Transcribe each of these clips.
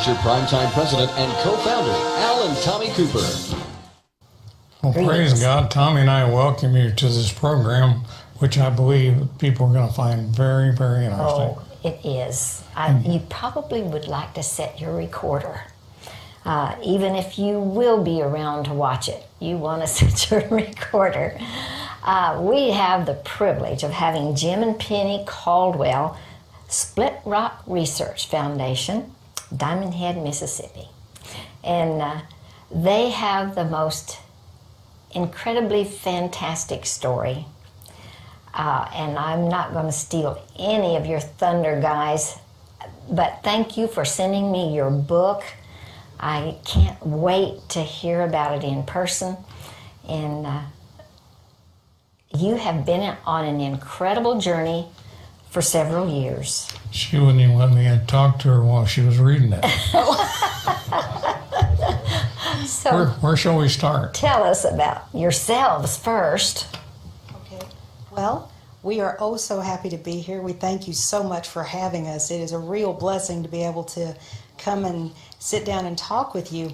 here's your primetime president and co-founder, Al and Tommy Cooper. Well, praise God. Tommy and I welcome you to this program, which I believe people are going to find very, very interesting. Oh, it is. You probably would like to set your recorder. Even if you will be around to watch it, you want to set your recorder. We have the privilege of having Jim and Penny Caldwell, Split Rock Research Foundation, Diamond Head, Mississippi. And they have the most incredibly fantastic story. And I'm not going to steal any of your thunder, guys, but thank you for sending me your book. I can't wait to hear about it in person. And you have been on an incredible journey for several years. She wouldn't even let me talk to her while she was reading it. So where shall we start? Tell us about yourselves first. Okay. Well, we are oh so happy to be here. We thank you so much for having us. It is a real blessing to be able to come and sit down and talk with you.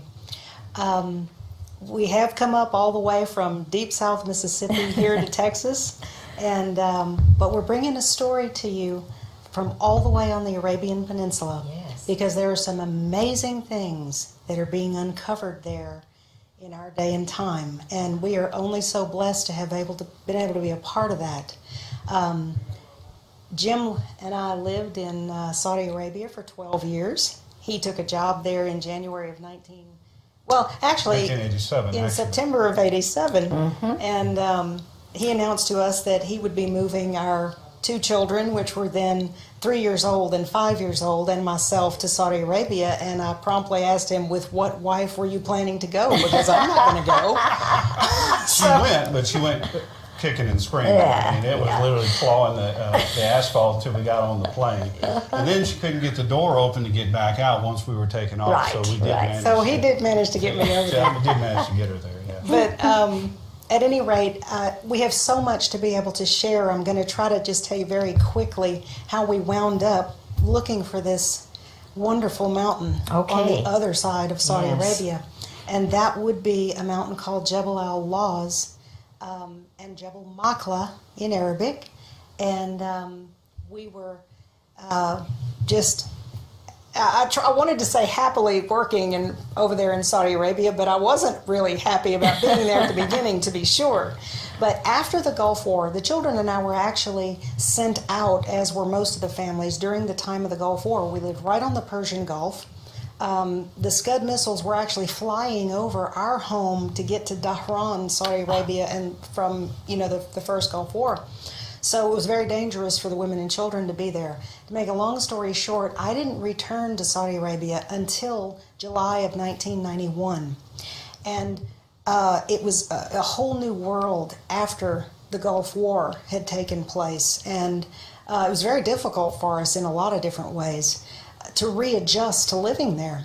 We have come up all the way from deep South Mississippi here to Texas, and but we're bringing a story to you from all the way on the Arabian Peninsula. Yes. Because there are some amazing things that are being uncovered there in our day and time, and we are only so blessed to have been able to be a part of that. Jim and I lived in Saudi Arabia for 12 years. He took a job there in January of 1987. In September of 87, and he announced to us that he would be moving our two children, which were then 3 years old and 5 years old, and myself to Saudi Arabia. And I promptly asked him, with what wife were you planning to go? Because I'm not going to go. She went kicking and screaming. I mean, it was literally clawing the asphalt until we got on the plane. And then she couldn't get the door open to get back out once we were taking off. Right, So we did manage. So he did manage to get me over there. Yeah, we did manage to get her there, yeah. But at any rate, we have so much to be able to share. I'm going to try to just tell you very quickly how we wound up looking for this wonderful mountain on the other side of Saudi Arabia. And that would be a mountain called Jebel al-Lawz, and Jebel Makla in Arabic. And we were I wanted to say happily working over there in Saudi Arabia, but I wasn't really happy about being there at the beginning, to be sure. But after the Gulf War, the children and I were actually sent out, as were most of the families, during the time of the Gulf War. We lived right on the Persian Gulf. The Scud missiles were actually flying over our home to get to Dhahran, Saudi Arabia, and from the first Gulf War. So it was very dangerous for the women and children to be there. To make a long story short, I didn't return to Saudi Arabia until July of 1991. And it was a whole new world after the Gulf War had taken place. And it was very difficult for us in a lot of different ways to readjust to living there.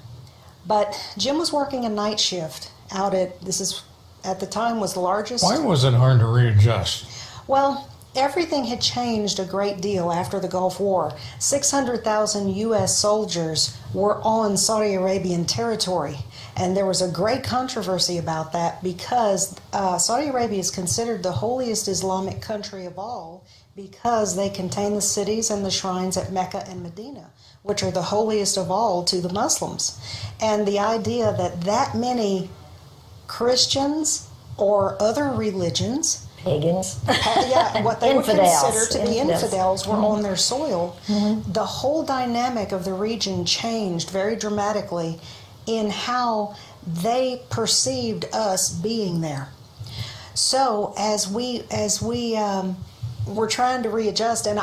But Jim was working a night shift out at the time was the largest. Why was it hard to readjust? Well, everything had changed a great deal after the Gulf War. 600,000 U.S. soldiers were on Saudi Arabian territory, and there was a great controversy about that because Saudi Arabia is considered the holiest Islamic country of all because they contain the cities and the shrines at Mecca and Medina, which are the holiest of all to the Muslims. And the idea that many Christians or other religions, pagans, what they would consider to be infidels were on their soil. The whole dynamic of the region changed very dramatically in how they perceived us being there. So as we were trying to readjust, and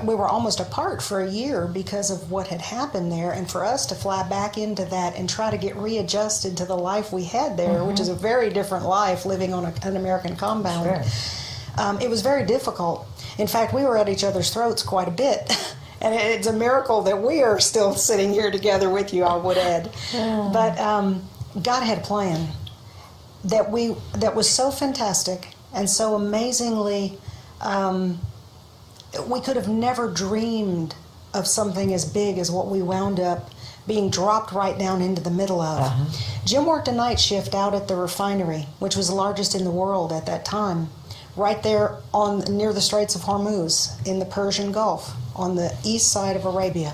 we were almost apart for a year because of what had happened there, and for us to fly back into that and try to get readjusted to the life we had there, which is a very different life living on an American compound. Sure. It was very difficult. In fact, we were at each other's throats quite a bit. And it's a miracle that we are still sitting here together with you, I would add. But God had a plan that was so fantastic and so amazingly, we could have never dreamed of something as big as what we wound up being dropped right down into the middle of. Jim worked a night shift out at the refinery, which was the largest in the world at that time, right there near the Straits of Hormuz in the Persian Gulf on the east side of Arabia.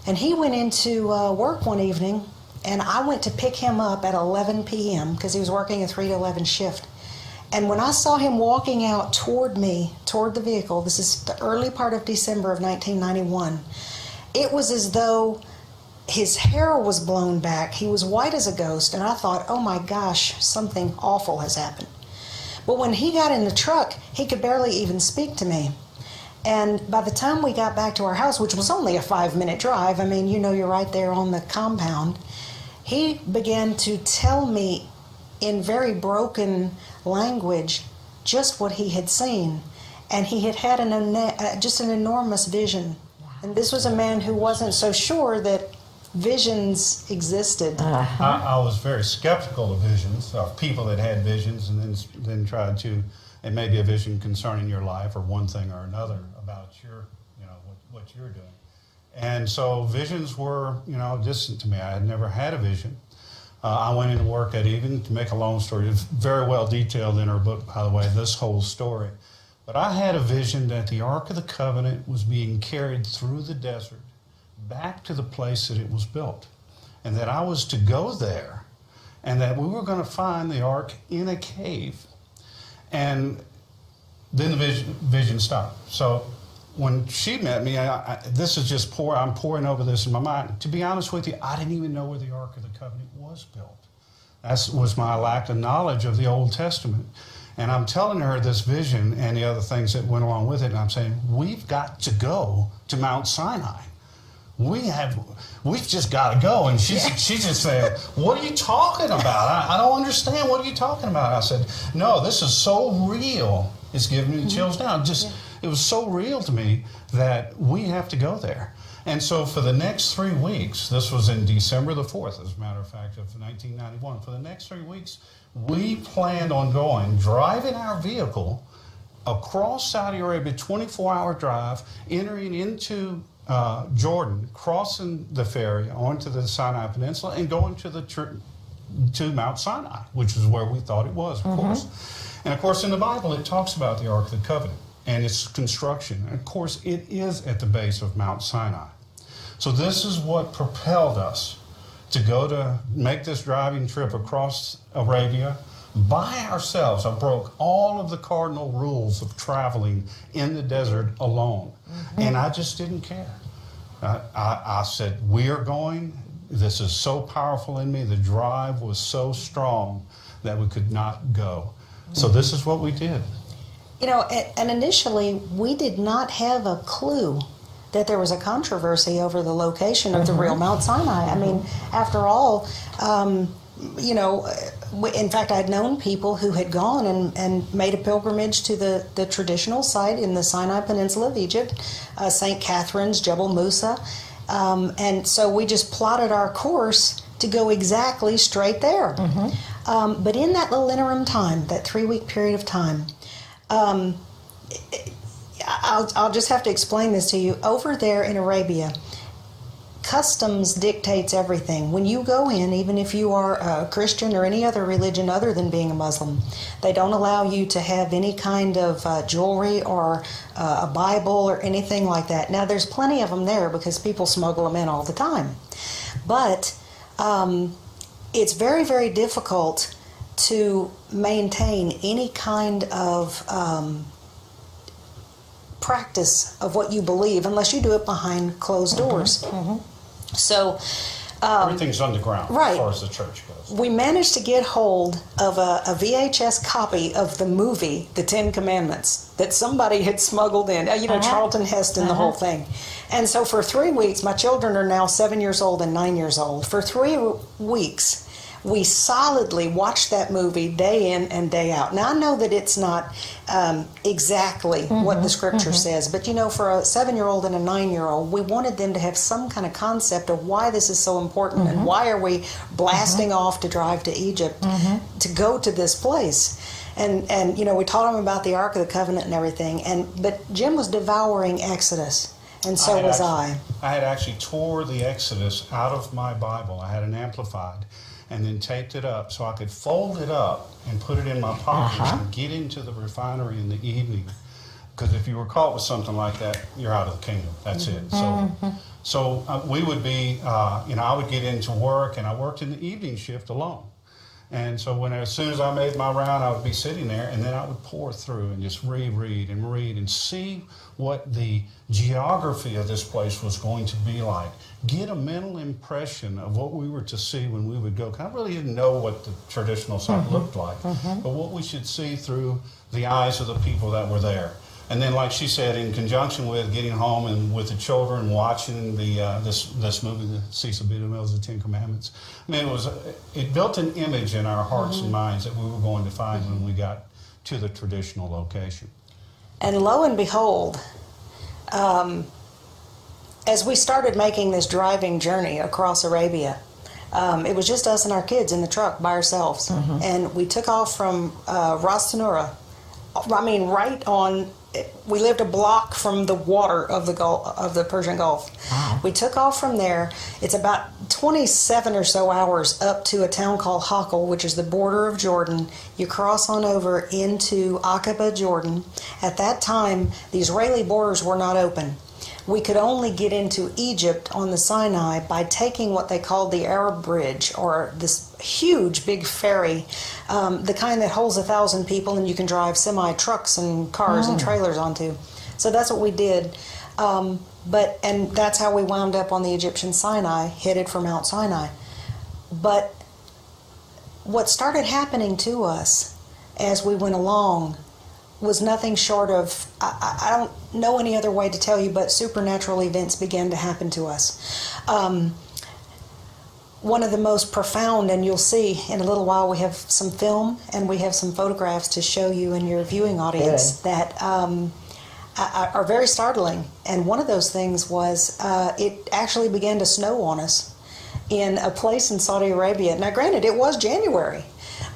And he went into work one evening, and I went to pick him up at 11 p.m. because he was working a 3 to 11 shift. And when I saw him walking out toward me, toward the vehicle, this is the early part of December of 1991, it was as though his hair was blown back. He was white as a ghost, and I thought, oh my gosh, something awful has happened. But when he got in the truck, he could barely even speak to me. And by the time we got back to our house, which was only a 5-minute drive, I mean, you're right there on the compound, he began to tell me in very broken language just what he had seen. And he had had just an enormous vision. And this was a man who wasn't so sure that visions existed. I was very skeptical of visions, of people that had visions, and then tried to, it may be a vision concerning your life or one thing or another about what you're doing. And so visions were, distant to me. I had never had a vision. I went into work that evening, to make a long story, it's very well detailed in her book, by the way, this whole story. But I had a vision that the Ark of the Covenant was being carried through the desert back to the place that it was built, and that I was to go there, and that we were going to find the Ark in a cave. And then the vision stopped. So when she met me, this is just I'm pouring over this in my mind. To be honest with you, I didn't even know where the Ark of the Covenant was built. That was my lack of knowledge of the Old Testament. And I'm telling her this vision and the other things that went along with it, and I'm saying, we've got to go to Mount Sinai. We've just got to go. And she just said, what are you talking about? I don't understand. What are you talking about? I said, no, this is so real. It's giving me chills now. It was so real to me that we have to go there. And so for the next 3 weeks, this was in December the 4th, as a matter of fact, of 1991. For the next 3 weeks, we planned on driving our vehicle across Saudi Arabia, 24-hour drive, entering into Jordan, crossing the ferry onto the Sinai Peninsula, and going to Mount Sinai, which is where we thought it was, of course. And of course, in the Bible, it talks about the Ark of the Covenant and its construction. And of course, it is at the base of Mount Sinai. So this is what propelled us to make this driving trip across Arabia by ourselves. I broke all of the cardinal rules of traveling in the desert alone. And I just didn't care. I said, we are going. This is so powerful in me. The drive was so strong that we could not go. So this is what we did. And initially, we did not have a clue that there was a controversy over the location of the real Mount Sinai. I mean, after all, in fact, I'd known people who had gone and made a pilgrimage to the traditional site in the Sinai Peninsula of Egypt, St. Catherine's, Jebel Musa. And so we just plotted our course to go exactly straight there. But in that little interim time, that 3-week period of time, I'll just have to explain this to you. Over there in Arabia, customs dictates everything. When you go in, even if you are a Christian or any other religion other than being a Muslim, they don't allow you to have any kind of jewelry or a Bible or anything like that. Now, there's plenty of them there because people smuggle them in all the time. But it's very, very difficult to maintain any kind of practice of what you believe unless you do it behind closed doors. So everything's underground, right, as far as the church goes. We managed to get hold of a VHS copy of the movie The Ten Commandments that somebody had smuggled in, Charlton Heston, the whole thing. And so for 3 weeks, my children are now 7 years old and 9 years old. For 3 weeks, we solidly watched that movie day in and day out. Now, I know that it's not exactly what the scripture says, but for a 7-year-old and a 9-year-old, we wanted them to have some kind of concept of why this is so important and why are we blasting off to drive to Egypt to go to this place. And we taught them about the Ark of the Covenant and everything. But Jim was devouring Exodus. And so was I. I had actually tore the Exodus out of my Bible. I had it amplified and then taped it up so I could fold it up and put it in my pocket and get into the refinery in the evening. Because if you were caught with something like that, you're out of the kingdom. That's it. So we would be, I would get into work, and I worked in the evening shift alone. And so as soon as I made my round, I would be sitting there, and then I would pour through and just reread and see what the geography of this place was going to be like. Get a mental impression of what we were to see when we would go. I really didn't know what the traditional site looked like, but what we should see through the eyes of the people that were there. And then, like she said, in conjunction with getting home and with the children watching this movie, the Cecil B. DeMille's The Ten Commandments, I mean, it built an image in our hearts and minds that we were going to find when we got to the traditional location. And lo and behold, as we started making this driving journey across Arabia, it was just us and our kids in the truck by ourselves. And we took off from Ras Tanura. I mean, we lived a block from the water of the Persian Gulf. Wow. We took off from there. It's about 27 or so hours up to a town called Hakel, which is the border of Jordan. You cross on over into Aqaba, Jordan. At that time, the Israeli borders were not open. We could only get into Egypt on the Sinai by taking what they called the Arab Bridge, or this huge big ferry, the kind that holds 1,000 people and you can drive semi-trucks and cars and trailers onto. So that's what we did. And that's how we wound up on the Egyptian Sinai, headed for Mount Sinai. But what started happening to us as we went along was nothing short of, I don't know any other way to tell you, but supernatural events began to happen to us. One of the most profound, and you'll see in a little while, we have some film and we have some photographs to show you and your viewing audience that are very startling. And one of those things was it actually began to snow on us in a place in Saudi Arabia. Now granted, it was January,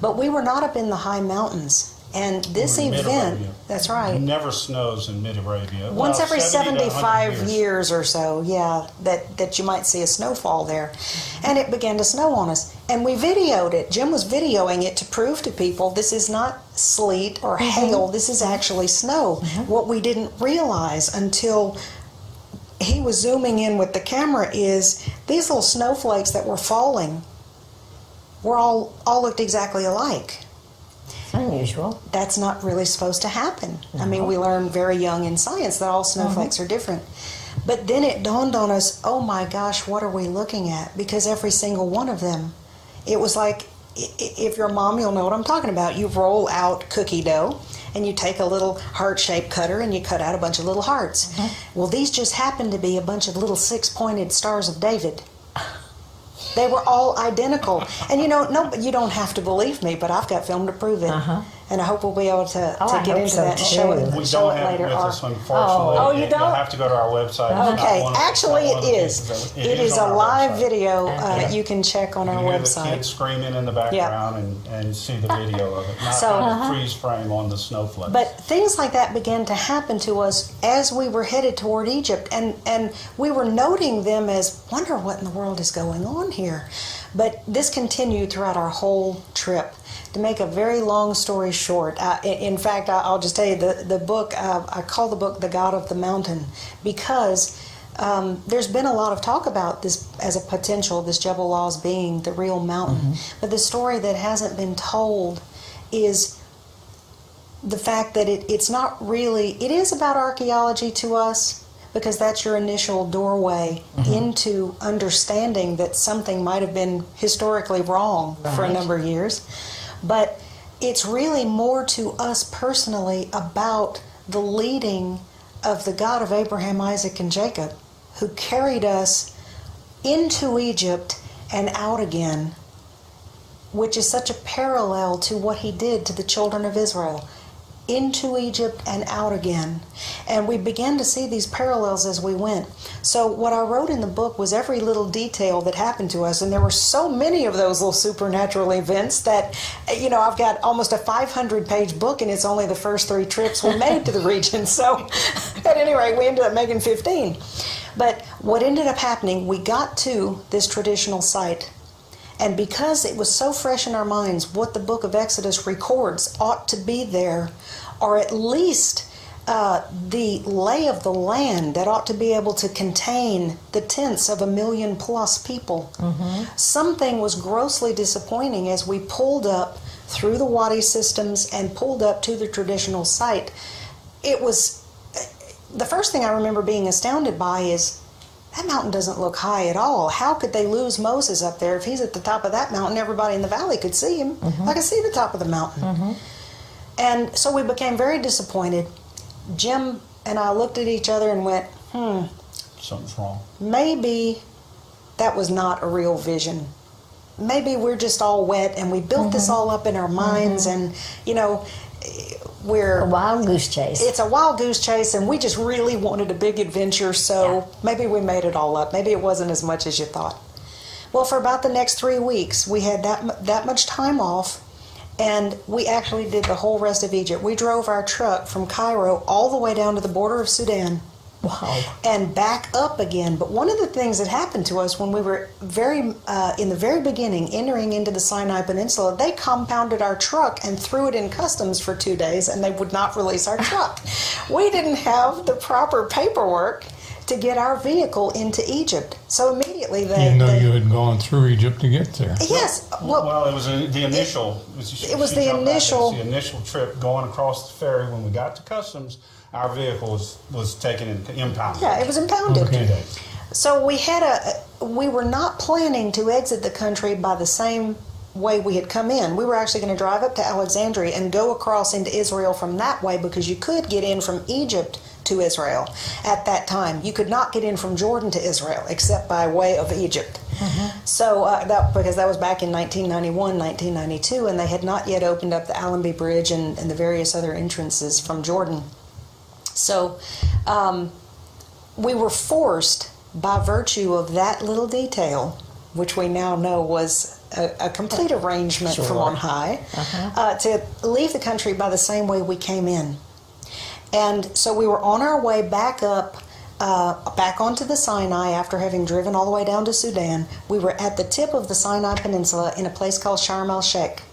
but we were not up in the high mountains. And this event, that's right. It never snows in mid-Arabia. Once every 75 years or so, that you might see a snowfall there. And it began to snow on us. And we videoed it. Jim was videoing it to prove to people this is not sleet or hail, this is actually snow. What we didn't realize until he was zooming in with the camera is these little snowflakes that were falling were all looked exactly alike. Unusual. That's not really supposed to happen. I mean, we learned very young in science that all snowflakes are different. But then it dawned on us, oh my gosh, what are we looking at? Because every single one of them, it was like, if you're a mom, you'll know what I'm talking about. You roll out cookie dough and you take a little heart-shaped cutter and you cut out a bunch of little hearts. Well, these just happened to be a bunch of little six-pointed stars of David. They were all identical. And you don't have to believe me, but I've got film to prove it. And I hope we'll be able to get into that and show it We show don't it have later. it with us, unfortunately. You don't? You'll have to go to our website. Okay, actually it is. It is a on our live website. video you can check on our You hear the website. kids screaming in the background and see the video of it. Not on the freeze frame on the snowflakes. But things like that began to happen to us as we were headed toward Egypt. And we were noting them as, wonder what in the world is going on here. But this continued throughout our whole trip. To make a very long story short, in fact, I'll just tell you, the book, I call the book The God of the Mountain, because there's been a lot of talk about this as a potential, this Jebel Lawz being the real mountain. But the story that hasn't been told is the fact that it's not really, it is about archaeology to us, because that's your initial doorway into understanding that something might have been historically wrong for a number of years. But it's really more to us personally about the leading of the God of Abraham, Isaac, and Jacob, who carried us into Egypt and out again, which is such a parallel to what he did to the children of Israel. Into Egypt and out again. And we began to see these parallels as we went. So what I wrote in the book was every little detail that happened to us, and there were so many of those little supernatural events that, I've got almost a 500-page book, and it's only the first 3 trips we made to the region. So At any rate, we ended up making 15. But what ended up happening, we got to this traditional site. And because it was so fresh in our minds, what the book of Exodus records ought to be there, or at least the lay of the land that ought to be able to contain the tents of 1 million plus people. Something was grossly disappointing as we pulled up through the wadi systems and pulled up to the traditional site. It was, the first thing I remember being astounded by is, that mountain doesn't look high at all. How could they lose Moses up there? If he's at the top of that mountain, everybody in the valley could see him. I could see the top of the mountain. And so we became very disappointed. Jim and I looked at each other and went, Something's wrong. Maybe that was not a real vision. Maybe we're just all wet and we built this all up in our minds and, you know, A wild goose chase. It's a wild goose chase and we just really wanted a big adventure, so maybe we made it all up. Maybe it wasn't as much as you thought. Well, for about the next 3 weeks, we had that much time off. And we actually did the whole rest of Egypt. We drove our truck from Cairo all the way down to the border of Sudan. Wow. And back up again. But one of the things that happened to us when we were in the very beginning, entering into the Sinai Peninsula, they compounded our truck and threw it in customs for 2 days, and they would not release our truck. We didn't have the proper paperwork to get our vehicle into Egypt. So immediately Even though you had gone through Egypt to get there. Yes. Well, it was the initial. It was the initial trip going across the ferry. When we got to customs, our vehicle was taken and impounded. Yeah, it was impounded. Okay. So we were not planning to exit the country by the same way we had come in. We were actually going to drive up to Alexandria and go across into Israel from that way, because you could get in from Egypt to Israel at that time. You could not get in from Jordan to Israel except by way of Egypt. So because that was back in 1991, 1992, and they had not yet opened up the Allenby Bridge and the various other entrances from Jordan. So we were forced, by virtue of that little detail, which we now know was a complete arrangement from on high, to leave the country by the same way we came in. And so we were on our way back up, back onto the Sinai after having driven all the way down to Sudan. We were at the tip of the Sinai Peninsula in a place called Sharm el-Sheikh.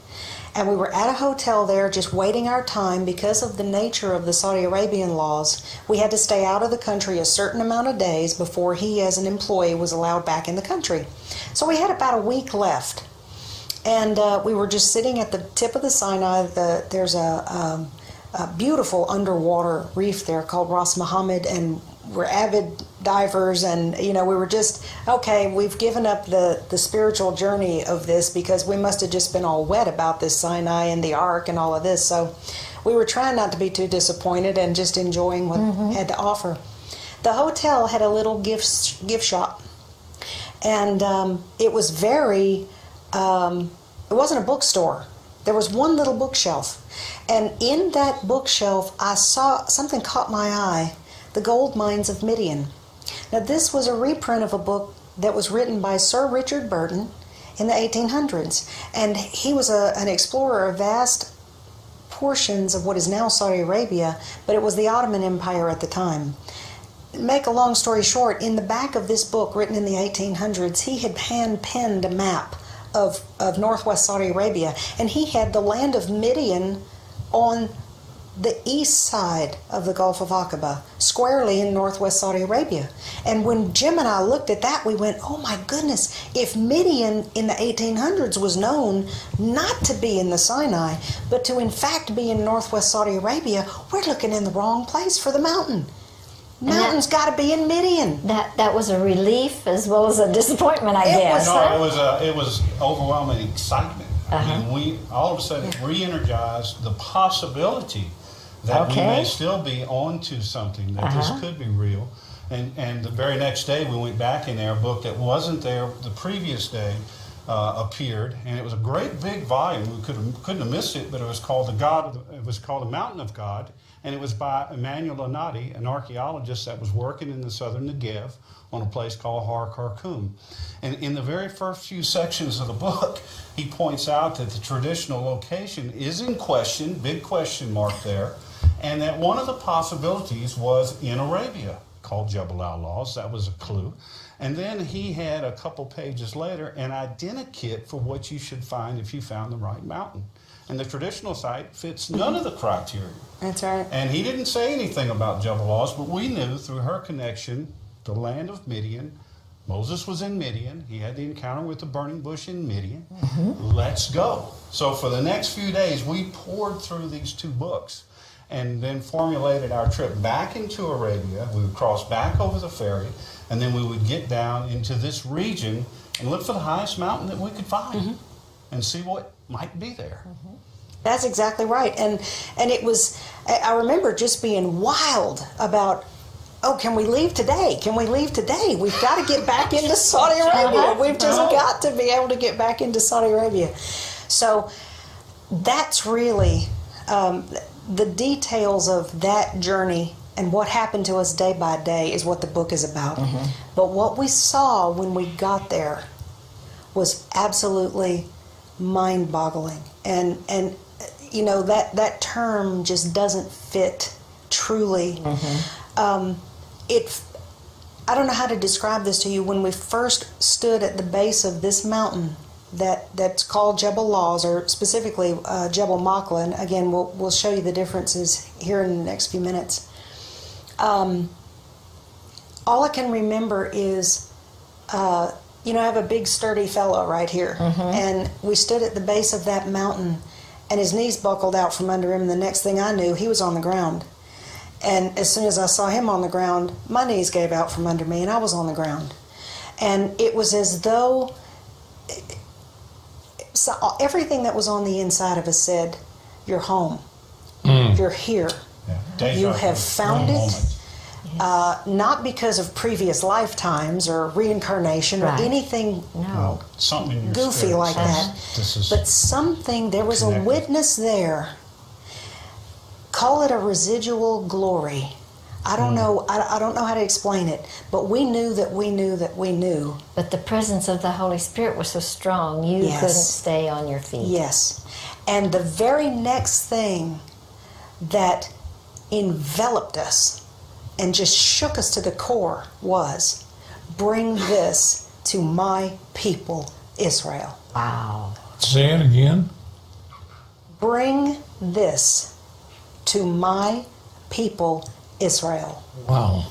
And we were at a hotel there just waiting our time. Because of the nature of the Saudi Arabian laws, we had to stay out of the country a certain amount of days before he, as an employee, was allowed back in the country. So we had about a week left. And we were just sitting at the tip of the Sinai. There's a beautiful underwater reef there called Ras Muhammad, and we're avid divers, and we were just, okay, we've given up the spiritual journey of this because we must have just been all wet about this Sinai and the Ark and all of this. So we were trying not to be too disappointed and just enjoying what had to offer. The hotel had a little gift shop, and it was very, it wasn't a bookstore. There was one little bookshelf. And in that bookshelf, I saw something caught my eye, The Gold Mines of Midian. Now, this was a reprint of a book that was written by Sir Richard Burton in the 1800s. And he was an explorer of vast portions of what is now Saudi Arabia, but it was the Ottoman Empire at the time. Make a long story short, in the back of this book, written in the 1800s, he had hand-penned a map of northwest Saudi Arabia, and he had the land of Midian on the east side of the Gulf of Aqaba, squarely in northwest Saudi Arabia. And when Jim and I looked at that, we went, oh my goodness, if Midian in the 1800s was known not to be in the Sinai, but to in fact be in northwest Saudi Arabia, we're looking in the wrong place for the mountain. Mountain's got to be in Midian. That was a relief as well as a disappointment, I guess. No, it was overwhelming excitement. I mean, we all of a sudden re-energized the possibility that we may still be onto something, that this could be real. And the very next day we went back in there, a book that wasn't there the previous day appeared, and it was a great big volume. We couldn't have missed it, but it was called The Mountain of God. And it was by Emmanuel Anadi, an archaeologist that was working in the southern Negev on a place called Har Karkum. And in the very first few sections of the book, he points out that the traditional location is in question, big question mark there, And that one of the possibilities was in Arabia, called Jebel al-Laws. That was a clue. And then he had a couple pages later an identikit for what you should find if you found the right mountain. And the traditional site fits none of the criteria. That's right. And he didn't say anything about Jebel al-Laws, but we knew through her connection, the land of Midian. Moses was in Midian. He had the encounter with the burning bush in Midian. Let's go. So for the next few days, we poured through these two books and then formulated our trip back into Arabia. We would cross back over the ferry, and then we would get down into this region and look for the highest mountain that we could find and see what might be there. That's exactly right. And it was, I remember just being wild about, oh, can we leave today? Can we leave today? We've got to get back into Saudi Arabia. We've just got to be able to get back into Saudi Arabia. So that's really the details of that journey and what happened to us day by day is what the book is about. But what we saw when we got there was absolutely mind-boggling. And you know, that term just doesn't fit truly. I don't know how to describe this to you. When we first stood at the base of this mountain that's called Jebel Laws, or specifically Jebel Makla, and again, we'll show you the differences here in the next few minutes. All I can remember is, I have a big sturdy fellow right here, and we stood at the base of that mountain, and his knees buckled out from under him, and the next thing I knew, he was on the ground. And as soon as I saw him on the ground, my knees gave out from under me, and I was on the ground. And it was as though everything that was on the inside of us said, you're home. You're here. Yeah. You have found it. Not because of previous lifetimes or reincarnation or anything Something in your goofy spirit like says, that. But something, there was connected. a witness there. Call it a residual glory. I don't know. I don't know how to explain it. But we knew that we knew that we knew. But the presence of the Holy Spirit was so strong, you couldn't stay on your feet. Yes. And the very next thing that enveloped us and just shook us to the core was, bring this to my people, Israel. Wow. Say it again. Bring this to my people, Israel. Wow.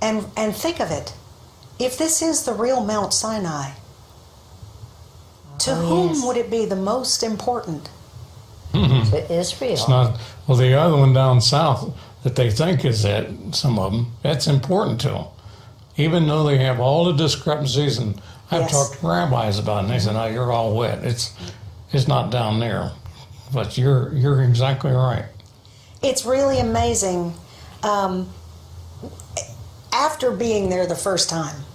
And think of it. If this is the real Mount Sinai, to whom would it be the most important? To Israel. It's not, well, the other one down south that they think is that, some of them, that's important to them. Even though they have all the discrepancies, and I've talked to rabbis about it, and they said, no, you're all wet. It's not down there. But you're exactly right. It's really amazing. After being there the first time,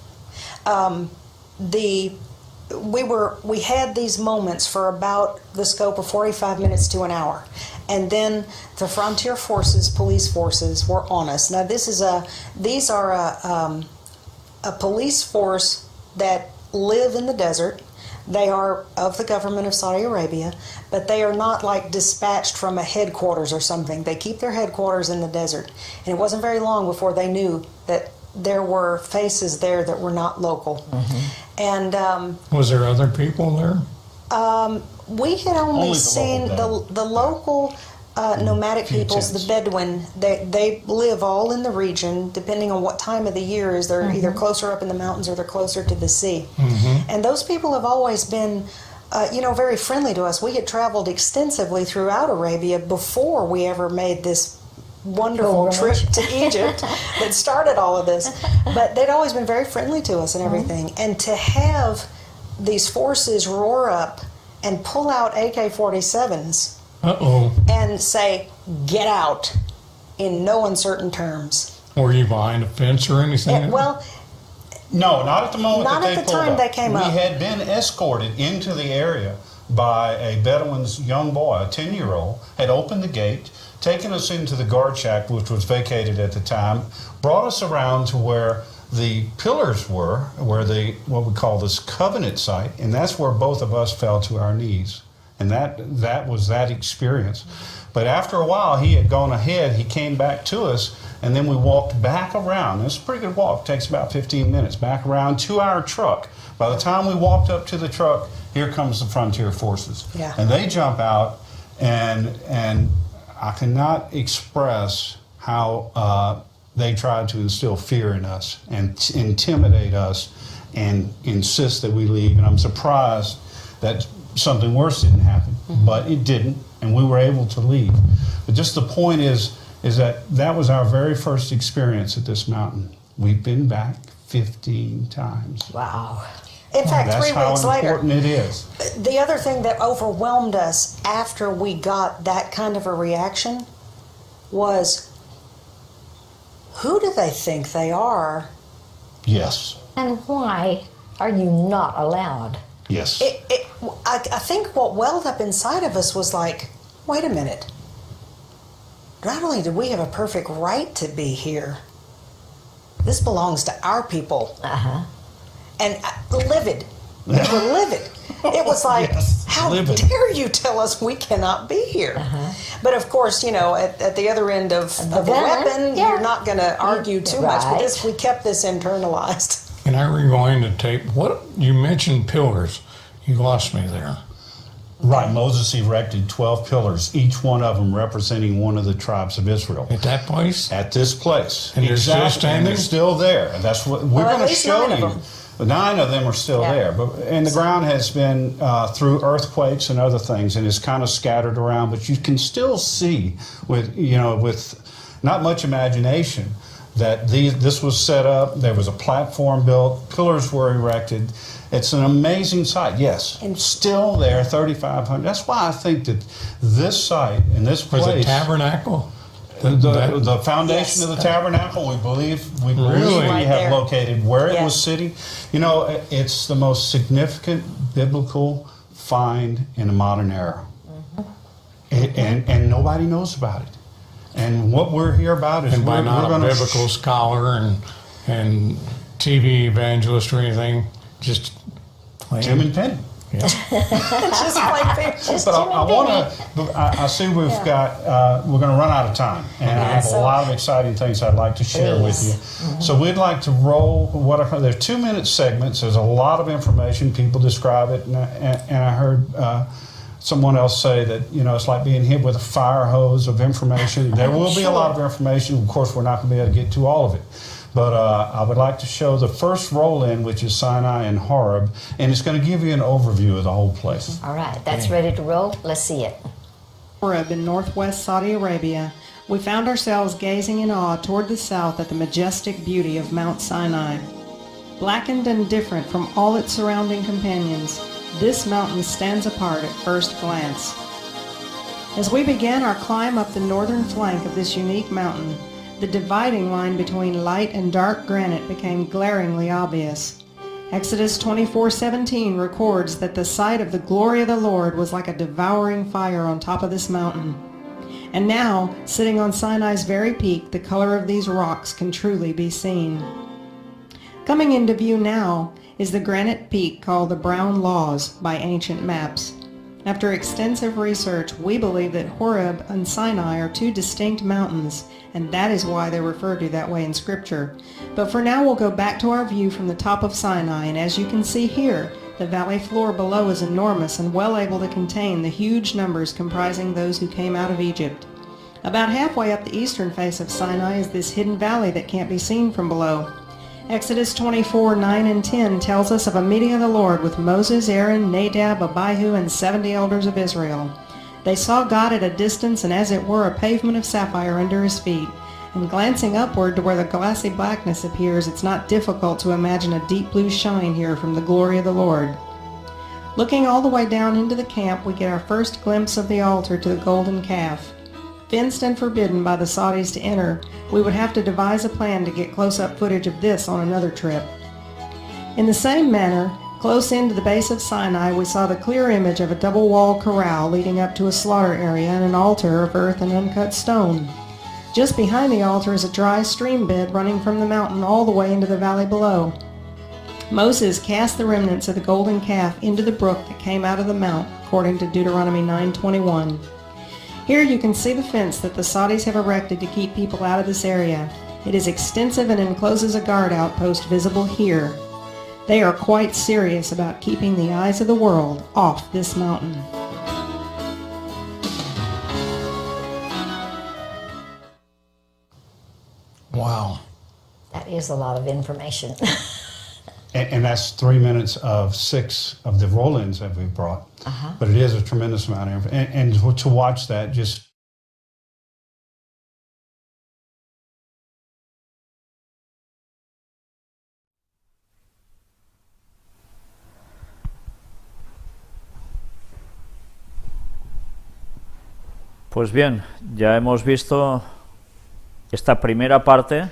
we had these moments for about the scope of 45 minutes to an hour, and then the frontier forces, police forces, were on us. Now these are a police force that live in the desert. They are of the government of Saudi Arabia, but they are not like dispatched from a headquarters or something. They keep their headquarters in the desert. And it wasn't very long before they knew that there were faces there that were not local. And Was there other people there? we had only the seen local the local nomadic peoples, the Bedouin. They live all in the region, depending on what time of the year is. They're either closer up in the mountains or they're closer to the sea. And those people have always been, very friendly to us. We had traveled extensively throughout Arabia before we ever made this wonderful trip to Egypt that started all of this. But they'd always been very friendly to us and everything. And to have these forces roar up and pull out AK-47s and say, get out, in no uncertain terms. Were you behind a fence or anything? No, not at the moment Not that at they the pulled time up. they came up. We had been escorted into the area by a Bedouin's young boy, a 10-year-old, had opened the gate, taken us into the guard shack, which was vacated at the time, brought us around to where the pillars were, where what we call this covenant site, and that's where both of us fell to our knees. And that was that experience. But after a while, he had gone ahead. He came back to us, and then we walked back around. It's a pretty good walk. It takes about 15 minutes. Back around to our truck. By the time we walked up to the truck, here comes the Frontier Forces. Yeah. And they jump out, and I cannot express how they tried to instill fear in us and intimidate us and insist that we leave. And I'm surprised that something worse didn't happen, but it didn't, and we were able to leave. But just the point is that was our very first experience at this mountain. We've been back 15 times. Wow. In fact, That's 3 how weeks later, important it is. the other thing that overwhelmed us after we got that kind of a reaction was, who do they think they are? Yes. And why are you not allowed? Yes. I think what welled up inside of us was like, wait a minute. Not only do we have a perfect right to be here, this belongs to our people. Uh-huh. And livid. We were livid. It was like, Yes, how livid. dare you tell us we cannot be here? But of course, at the other end of the gun, weapon, yeah. you're not going to argue too much. But Right. we kept this internalized. And I rewind the tape. What you mentioned pillars. You lost me there. Right. Moses erected 12 pillars, each one of them representing one of the tribes of Israel. At that place? At this place. And they're still standing? And they're still there. And that's what we're Well, at going to least show 9 of you. them. 9 of them are still Yeah. there. And the ground has been through earthquakes and other things, and it's kind of scattered around. But you can still see with not much imagination that this was set up. There was a platform built. Pillars were erected. It's an amazing site. Yes, And still there, 3,500. That's why I think that this site and this Was place. it tabernacle? The foundation Yes. of the tabernacle, we believe Really? we Right have there. located where it Yeah. was sitting. It's the most significant biblical find in the modern era. And nobody knows about it. And what we're here about is And by we're not a going biblical scholar and TV evangelist or anything, just plain. Jim and Penny. Yeah. just plain fair. Just But Jimmy I want Penny. to. I see we've got. We're going to run out of time, and I have a lot of exciting things I'd like to share with you. So we'd like to roll. They're 2-minute segments. There's a lot of information. People describe it, and I heard someone else say that it's like being hit with a fire hose of information. There will be a lot of information. Of course, we're not going to be able to get to all of it. But I would like to show the first roll-in, which is Sinai and Horeb, and it's going to give you an overview of the whole place. All right, that's ready to roll. Let's see it. Horeb in northwest Saudi Arabia, we found ourselves gazing in awe toward the south at the majestic beauty of Mount Sinai. Blackened and different from all its surrounding companions, this mountain stands apart at first glance. As we began our climb up the northern flank of this unique mountain, the dividing line between light and dark granite became glaringly obvious. Exodus 24:17 records that the sight of the glory of the Lord was like a devouring fire on top of this mountain. And now, sitting on Sinai's very peak, the color of these rocks can truly be seen. Coming into view now is the granite peak called the Brown Laws by ancient maps. After extensive research, we believe that Horeb and Sinai are 2 distinct mountains, and that is why they're referred to that way in Scripture. But for now, we'll go back to our view from the top of Sinai, and as you can see here, the valley floor below is enormous and well able to contain the huge numbers comprising those who came out of Egypt. About halfway up the eastern face of Sinai is this hidden valley that can't be seen from below. Exodus 24:9 and 10 tells us of a meeting of the Lord with Moses, Aaron, Nadab, Abihu, and 70 elders of Israel. They saw God at a distance and as it were a pavement of sapphire under his feet. And glancing upward to where the glassy blackness appears, it's not difficult to imagine a deep blue shine here from the glory of the Lord. Looking all the way down into the camp, we get our first glimpse of the altar to the golden calf. Fenced and forbidden by the Saudis to enter, we would have to devise a plan to get close-up footage of this on another trip. In the same manner, close in to the base of Sinai, we saw the clear image of a double-walled corral leading up to a slaughter area and an altar of earth and uncut stone. Just behind the altar is a dry stream bed running from the mountain all the way into the valley below. Moses cast the remnants of the golden calf into the brook that came out of the mount, according to Deuteronomy 9:21. Here you can see the fence that the Saudis have erected to keep people out of this area. It is extensive and encloses a guard outpost visible here. They are quite serious about keeping the eyes of the world off this mountain. Wow. That is a lot of information. And that's 3 minutes of 6 of the roll-ins that we brought. But it is a tremendous amount of information. And to watch that just... Pues bien, ya hemos visto esta primera parte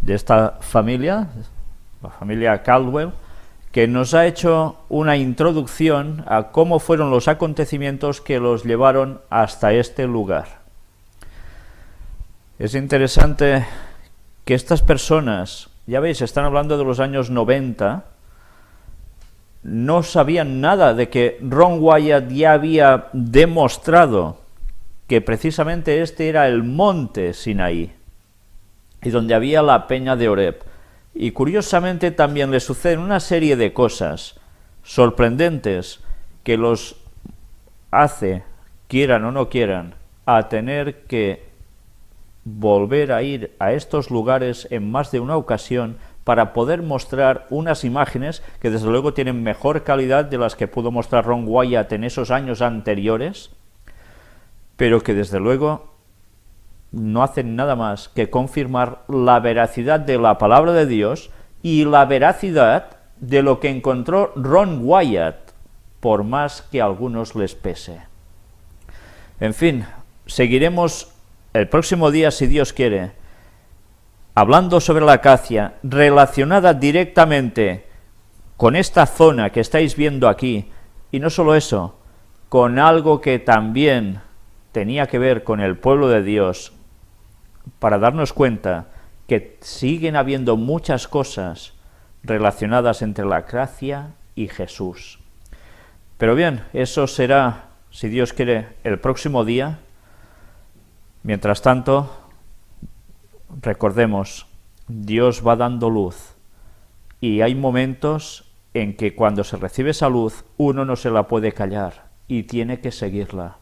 de esta familia, la familia Caldwell, que nos ha hecho una introducción a cómo fueron los acontecimientos que los llevaron hasta este lugar. Es interesante que estas personas, ya veis, están hablando de los años 90, no sabían nada de que Ron Wyatt ya había demostrado que precisamente este era el monte Sinaí, y donde había la peña de Horeb. Y curiosamente también le suceden una serie de cosas sorprendentes que los hace, quieran o no quieran, a tener que volver a ir a estos lugares en más de una ocasión para poder mostrar unas imágenes que desde luego tienen mejor calidad de las que pudo mostrar Ron Wyatt en esos años anteriores, pero que desde luego no hacen nada más que confirmar la veracidad de la palabra de Dios y la veracidad de lo que encontró Ron Wyatt, por más que a algunos les pese. En fin, seguiremos el próximo día, si Dios quiere, hablando sobre la acacia, relacionada directamente con esta zona que estáis viendo aquí, y no solo eso, con algo que también tenía que ver con el pueblo de Dios, para darnos cuenta que siguen habiendo muchas cosas relacionadas entre la gracia y Jesús. Pero bien, eso será, si Dios quiere, el próximo día. Mientras tanto, recordemos, Dios va dando luz, y hay momentos en que cuando se recibe esa luz, uno no se la puede callar, y tiene que seguirla.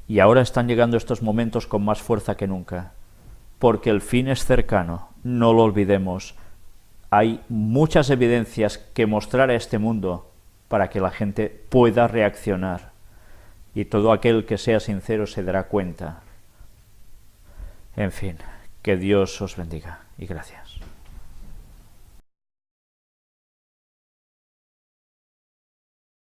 Y ahora están llegando estos momentos con más fuerza que nunca, porque el fin es cercano, no lo olvidemos. Hay muchas evidencias que mostrar a este mundo para que la gente pueda reaccionar, y todo aquel que sea sincero se dará cuenta. En fin, que Dios os bendiga y gracias.